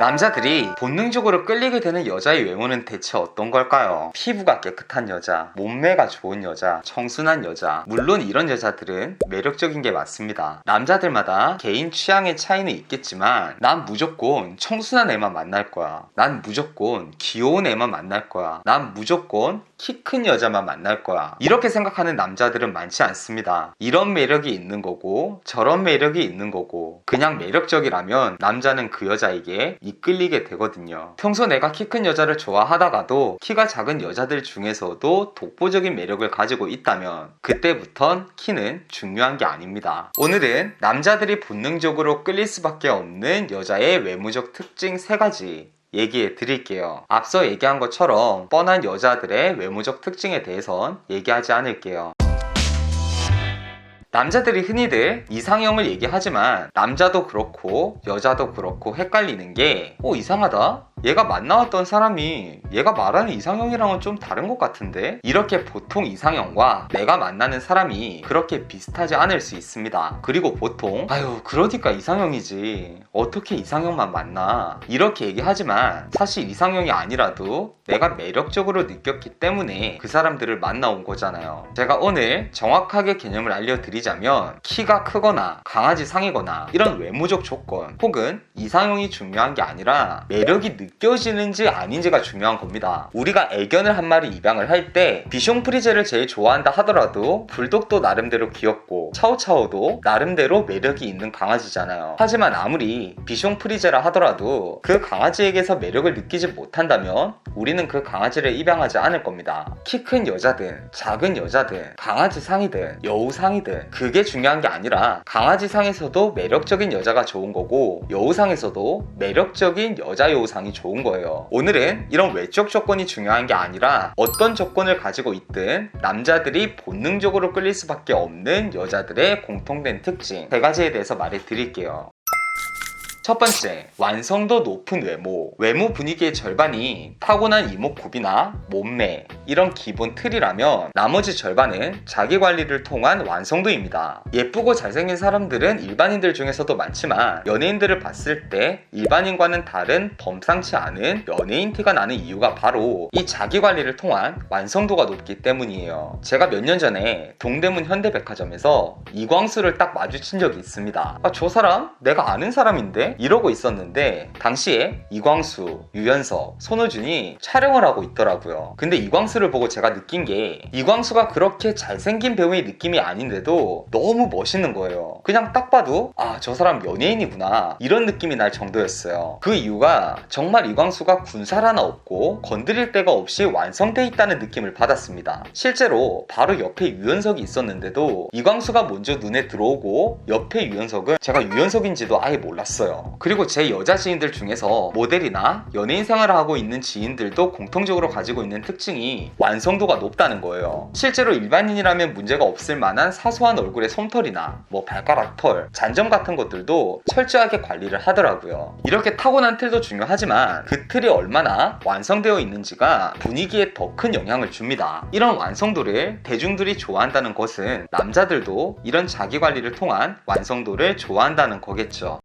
남자들이 본능적으로 끌리게 되는 여자의 외모는 대체 어떤 걸까요? 피부가 깨끗한 여자, 몸매가 좋은 여자, 청순한 여자. 물론 이런 여자들은 매력적인 게 맞습니다. 남자들마다 개인 취향의 차이는 있겠지만 난 무조건 청순한 애만 만날 거야. 난 무조건 귀여운 애만 만날 거야. 난 무조건 키 큰 여자만 만날 거야. 이렇게 생각하는 남자들은 많지 않습니다. 이런 매력이 있는 거고 저런 매력이 있는 거고 그냥 매력적이라면 남자는 그 여자에게 이끌리게 되거든요. 평소 내가 키 큰 여자를 좋아하다가도 키가 작은 여자들 중에서도 독보적인 매력을 가지고 있다면 그때부턴 키는 중요한 게 아닙니다. 오늘은 남자들이 본능적으로 끌릴 수밖에 없는 여자의 외모적 특징 3가지 얘기해 드릴게요. 앞서 얘기한 것처럼 뻔한 여자들의 외모적 특징에 대해선 얘기하지 않을게요. 남자들이 흔히들 이상형을 얘기하지만 남자도 그렇고 여자도 그렇고 헷갈리는 게 이상하다? 얘가 만나왔던 사람이 얘가 말하는 이상형이랑은 좀 다른 것 같은데? 이렇게 보통 이상형과 내가 만나는 사람이 그렇게 비슷하지 않을 수 있습니다. 그리고 보통 그러니까 이상형이지 어떻게 이상형만 만나? 이렇게 얘기하지만 사실 이상형이 아니라도 내가 매력적으로 느꼈기 때문에 그 사람들을 만나온 거잖아요. 제가 오늘 정확하게 개념을 알려드리자면 키가 크거나 강아지 상이거나 이런 외모적 조건 혹은 이상형이 중요한 게 아니라 매력이 느껴지는지 아닌지가 중요한 겁니다. 우리가 애견을 한 마리 입양을 할 때 비숑 프리제를 제일 좋아한다 하더라도 불독도 나름대로 귀엽고 차오차오도 나름대로 매력이 있는 강아지잖아요. 하지만 아무리 비숑 프리제라 하더라도 그 강아지에게서 매력을 느끼지 못한다면 우리는 그 강아지를 입양하지 않을 겁니다. 키 큰 여자든 작은 여자든 강아지 상이든 여우 상이든 그게 중요한 게 아니라 강아지 상에서도 매력적인 여자가 좋은 거고 여우 상에서도 매력적인 여자 여우 상이 좋은 거예요. 오늘은 이런 외적 조건이 중요한 게 아니라 어떤 조건을 가지고 있든 남자들이 본능적으로 끌릴 수밖에 없는 여자들의 공통된 특징 3가지에 대해서 말해 드릴게요. 첫 번째, 완성도 높은 외모. 외모 분위기의 절반이 타고난 이목구비나 몸매 이런 기본 틀이라면 나머지 절반은 자기관리를 통한 완성도입니다. 예쁘고 잘생긴 사람들은 일반인들 중에서도 많지만 연예인들을 봤을 때 일반인과는 다른 범상치 않은 연예인 티가 나는 이유가 바로 이 자기관리를 통한 완성도가 높기 때문이에요. 제가 몇 년 전에 동대문 현대백화점에서 이광수를 딱 마주친 적이 있습니다. 저 사람? 내가 아는 사람인데? 이러고 있었는데 당시에 이광수, 유연석, 손호준이 촬영을 하고 있더라고요. 근데 이광수를 보고 제가 느낀 게 이광수가 그렇게 잘생긴 배우의 느낌이 아닌데도 너무 멋있는 거예요. 그냥 딱 봐도 저 사람 연예인이구나 이런 느낌이 날 정도였어요. 그 이유가 정말 이광수가 군살 하나 없고 건드릴 데가 없이 완성돼 있다는 느낌을 받았습니다. 실제로 바로 옆에 유연석이 있었는데도 이광수가 먼저 눈에 들어오고 옆에 유연석은 제가 유연석인지도 아예 몰랐어요. 그리고 제 여자 지인들 중에서 모델이나 연예인 생활을 하고 있는 지인들도 공통적으로 가지고 있는 특징이 완성도가 높다는 거예요. 실제로 일반인이라면 문제가 없을 만한 사소한 얼굴의 솜털이나 발가락 털, 잔점 같은 것들도 철저하게 관리를 하더라고요. 이렇게 타고난 틀도 중요하지만 그 틀이 얼마나 완성되어 있는지가 분위기에 더 큰 영향을 줍니다. 이런 완성도를 대중들이 좋아한다는 것은 남자들도 이런 자기관리를 통한 완성도를 좋아한다는 거겠죠.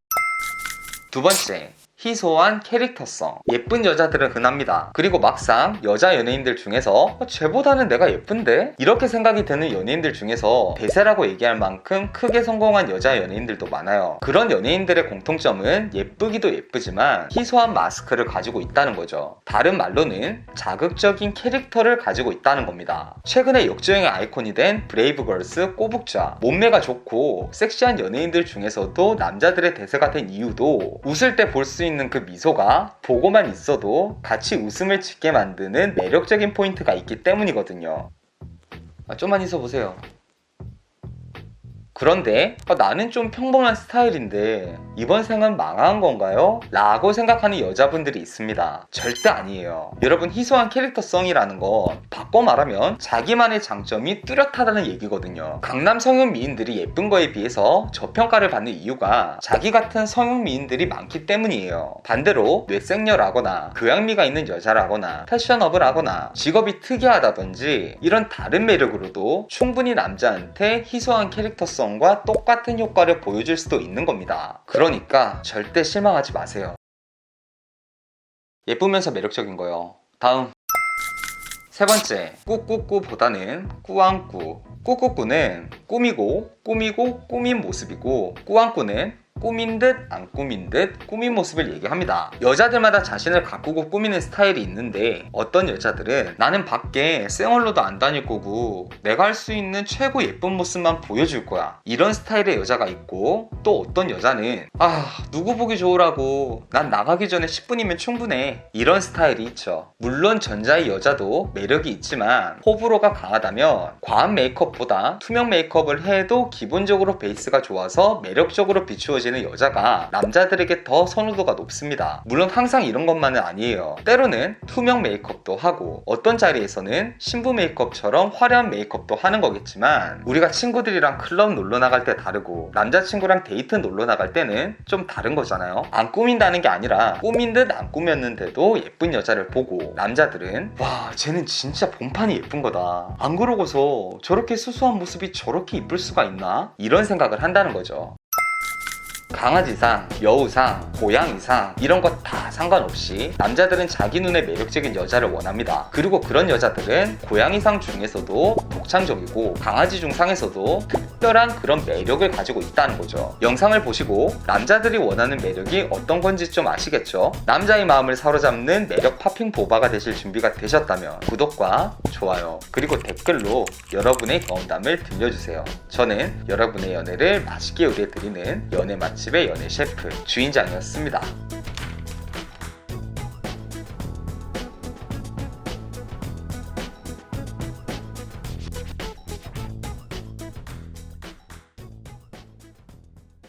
두 번째, 희소한 캐릭터성. 예쁜 여자들은 흔합니다. 그리고 막상 여자 연예인들 중에서 쟤보다는 내가 예쁜데? 이렇게 생각이 드는 연예인들 중에서 대세라고 얘기할 만큼 크게 성공한 여자 연예인들도 많아요. 그런 연예인들의 공통점은 예쁘기도 예쁘지만 희소한 마스크를 가지고 있다는 거죠. 다른 말로는 자극적인 캐릭터를 가지고 있다는 겁니다. 최근에 역주행의 아이콘이 된 브레이브걸스 꼬북자. 몸매가 좋고 섹시한 연예인들 중에서도 남자들의 대세가 된 이유도 웃을 때 볼 수 있는 그 미소가 보고만 있어도 같이 웃음을 짓게 만드는 매력적인 포인트가 있기 때문이거든요. 좀만 있어보세요. 그런데 나는 좀 평범한 스타일인데 이번 생은 망한 건가요? 라고 생각하는 여자분들이 있습니다. 절대 아니에요. 여러분, 희소한 캐릭터성이라는 건 바꿔 말하면 자기만의 장점이 뚜렷하다는 얘기거든요. 강남 성형 미인들이 예쁜 거에 비해서 저평가를 받는 이유가 자기 같은 성형 미인들이 많기 때문이에요. 반대로 뇌생녀라거나 교양미가 있는 여자라거나 패셔너블하거나 직업이 특이하다든지 이런 다른 매력으로도 충분히 남자한테 희소한 캐릭터성 과 똑같은 효과를 보여줄 수도 있는 겁니다. 그러니까 절대 실망하지 마세요. 예쁘면서 매력적인 거요. 다음. 세 번째, 꾸꾸꾸보다는 꾸안꾸. 꾸꾸꾸는 꾸미고 꾸민 모습이고, 꾸안꾸는 꾸민 듯 안 꾸민 듯 꾸민 모습을 얘기합니다. 여자들마다 자신을 가꾸고 꾸미는 스타일이 있는데, 어떤 여자들은 나는 밖에 쌩얼로도 안 다닐 거고 내가 할 수 있는 최고 예쁜 모습만 보여줄 거야, 이런 스타일의 여자가 있고, 또 어떤 여자는 누구 보기 좋으라고 난 나가기 전에 10분이면 충분해, 이런 스타일이 있죠. 물론 전자의 여자도 매력이 있지만 호불호가 강하다면 과한 메이크업보다 투명 메이크업을 해도 기본적으로 베이스가 좋아서 매력적으로 비추어지는 여자가 남자들에게 더 선호도가 높습니다. 물론 항상 이런 것만은 아니에요. 때로는 투명 메이크업도 하고, 어떤 자리에서는 신부 메이크업처럼 화려한 메이크업도 하는 거겠지만, 우리가 친구들이랑 클럽 놀러 나갈 때 다르고 남자친구랑 데이트 놀러 나갈 때는 좀 다른 거잖아요. 안 꾸민다는 게 아니라 꾸민 듯 안 꾸몄는데도 예쁜 여자를 보고 남자들은 와, 쟤는 진짜 본판이 예쁜 거다, 안 그러고서 저렇게 수수한 모습이 저렇게 이쁠 수가 있나, 이런 생각을 한다는 거죠. 강아지상, 여우상, 고양이상 이런 것 다 상관없이 남자들은 자기 눈에 매력적인 여자를 원합니다. 그리고 그런 여자들은 고양이상 중에서도 독창적이고 강아지 중상에서도 특별한 그런 매력을 가지고 있다는 거죠. 영상을 보시고 남자들이 원하는 매력이 어떤 건지 좀 아시겠죠? 남자의 마음을 사로잡는 매력 팝핑 보바가 되실 준비가 되셨다면 구독과 좋아요 그리고 댓글로 여러분의 경험담을 들려주세요. 저는 여러분의 연애를 맛있게 요리해드리는 연애 맛집의 연애 셰프 주인장이었습니다.